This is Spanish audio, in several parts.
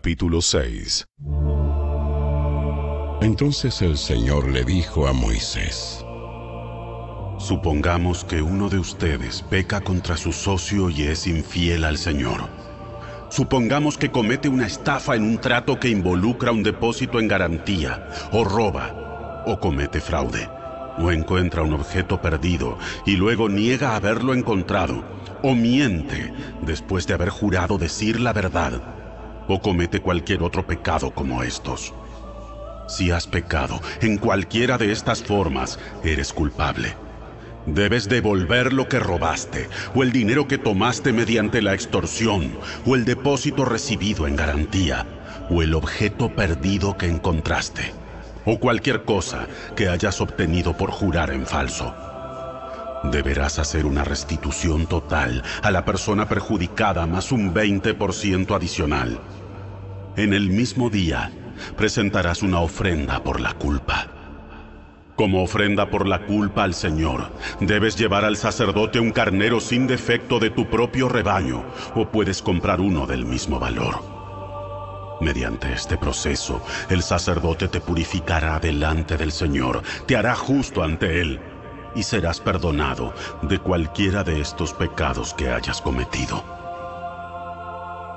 Capítulo 6. Entonces el Señor le dijo a Moisés: Supongamos que uno de ustedes peca contra su socio y es infiel al Señor. Supongamos que comete una estafa en un trato que involucra un depósito en garantía, o roba, o comete fraude, o encuentra un objeto perdido y luego niega haberlo encontrado, o miente después de haber jurado decir la verdad, o comete cualquier otro pecado como estos. Si has pecado en cualquiera de estas formas, eres culpable. Debes devolver lo que robaste, o el dinero que tomaste mediante la extorsión, o el depósito recibido en garantía, o el objeto perdido que encontraste, o cualquier cosa que hayas obtenido por jurar en falso. Deberás hacer una restitución total a la persona perjudicada más un 20% adicional. En el mismo día, presentarás una ofrenda por la culpa. Como ofrenda por la culpa al Señor, debes llevar al sacerdote un carnero sin defecto de tu propio rebaño, o puedes comprar uno del mismo valor. Mediante este proceso, el sacerdote te purificará delante del Señor, te hará justo ante Él, y serás perdonado de cualquiera de estos pecados que hayas cometido.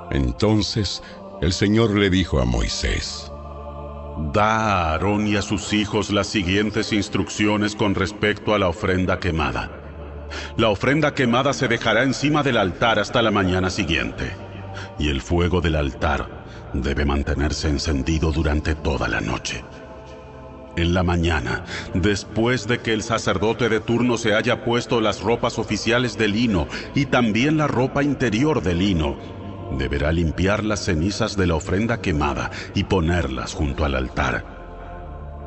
Entonces el Señor le dijo a Moisés: Da a Aarón y a sus hijos las siguientes instrucciones con respecto a la ofrenda quemada. La ofrenda quemada se dejará encima del altar hasta la mañana siguiente, y el fuego del altar debe mantenerse encendido durante toda la noche. En la mañana, después de que el sacerdote de turno se haya puesto las ropas oficiales de lino y también la ropa interior de lino, deberá limpiar las cenizas de la ofrenda quemada y ponerlas junto al altar.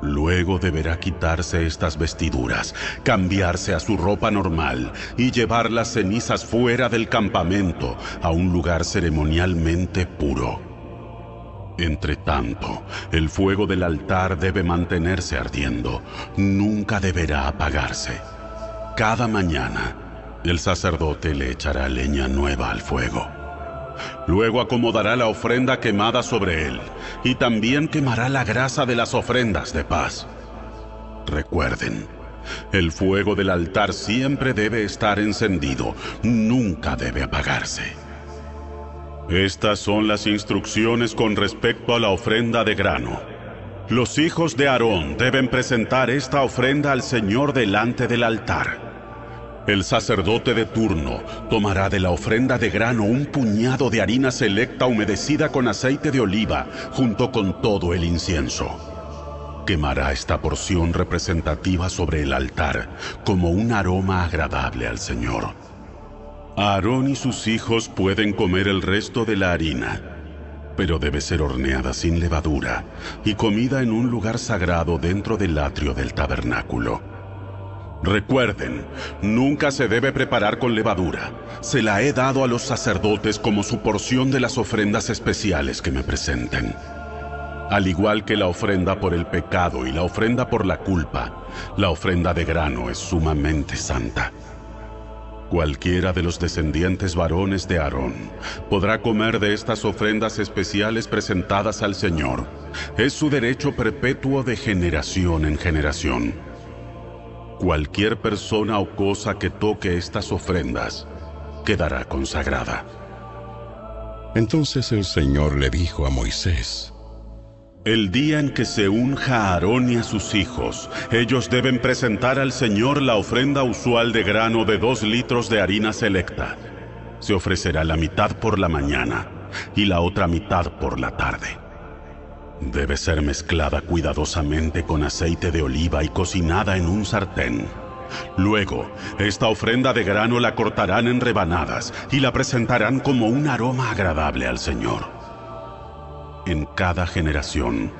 Luego deberá quitarse estas vestiduras, cambiarse a su ropa normal y llevar las cenizas fuera del campamento a un lugar ceremonialmente puro. Entre tanto, el fuego del altar debe mantenerse ardiendo, nunca deberá apagarse. Cada mañana, el sacerdote le echará leña nueva al fuego. Luego acomodará la ofrenda quemada sobre él, y también quemará la grasa de las ofrendas de paz. Recuerden, el fuego del altar siempre debe estar encendido, nunca debe apagarse. Estas son las instrucciones con respecto a la ofrenda de grano. Los hijos de Aarón deben presentar esta ofrenda al Señor delante del altar. El sacerdote de turno tomará de la ofrenda de grano un puñado de harina selecta humedecida con aceite de oliva junto con todo el incienso. Quemará esta porción representativa sobre el altar como un aroma agradable al Señor. Aarón y sus hijos pueden comer el resto de la harina, pero debe ser horneada sin levadura y comida en un lugar sagrado dentro del atrio del tabernáculo. Recuerden, nunca se debe preparar con levadura. Se la he dado a los sacerdotes como su porción de las ofrendas especiales que me presenten. Al igual que la ofrenda por el pecado y la ofrenda por la culpa, la ofrenda de grano es sumamente santa. Cualquiera de los descendientes varones de Aarón podrá comer de estas ofrendas especiales presentadas al Señor. Es su derecho perpetuo de generación en generación. Cualquier persona o cosa que toque estas ofrendas quedará consagrada. Entonces el Señor le dijo a Moisés: El día en que se unja a Aarón y a sus hijos, ellos deben presentar al Señor la ofrenda usual de grano de 2 litros de harina selecta. Se ofrecerá la mitad por la mañana y la otra mitad por la tarde. Debe ser mezclada cuidadosamente con aceite de oliva y cocinada en un sartén. Luego, esta ofrenda de grano la cortarán en rebanadas y la presentarán como un aroma agradable al Señor. En cada generación,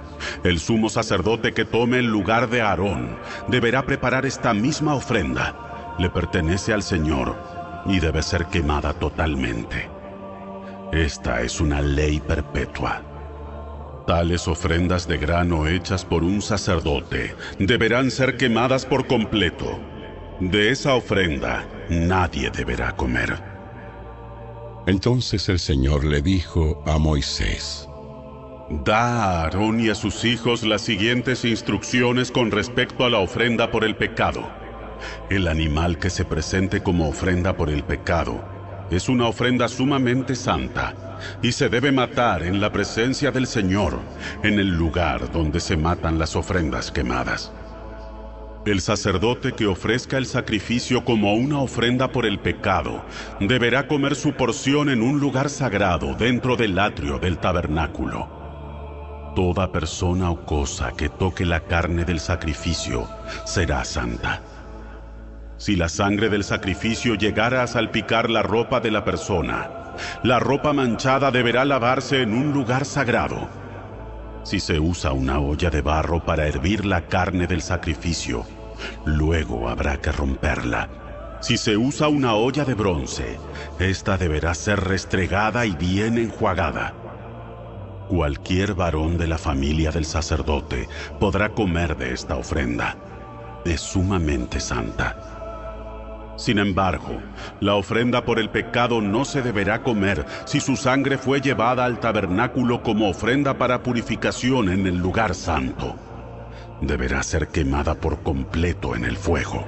el sumo sacerdote que tome el lugar de Aarón deberá preparar esta misma ofrenda. Le pertenece al Señor y debe ser quemada totalmente. Esta es una ley perpetua. Tales ofrendas de grano hechas por un sacerdote deberán ser quemadas por completo. De esa ofrenda nadie deberá comer. Entonces el Señor le dijo a Moisés: Da a Aarón y a sus hijos las siguientes instrucciones con respecto a la ofrenda por el pecado. El animal que se presente como ofrenda por el pecado es una ofrenda sumamente santa y se debe matar en la presencia del Señor, en el lugar donde se matan las ofrendas quemadas. El sacerdote que ofrezca el sacrificio como una ofrenda por el pecado deberá comer su porción en un lugar sagrado dentro del atrio del tabernáculo. Toda persona o cosa que toque la carne del sacrificio será santa. Si la sangre del sacrificio llegara a salpicar la ropa de la persona, la ropa manchada deberá lavarse en un lugar sagrado. Si se usa una olla de barro para hervir la carne del sacrificio, luego habrá que romperla. Si se usa una olla de bronce, esta deberá ser restregada y bien enjuagada. Cualquier varón de la familia del sacerdote podrá comer de esta ofrenda. Es sumamente santa. Sin embargo, la ofrenda por el pecado no se deberá comer si su sangre fue llevada al tabernáculo como ofrenda para purificación en el lugar santo. Deberá ser quemada por completo en el fuego.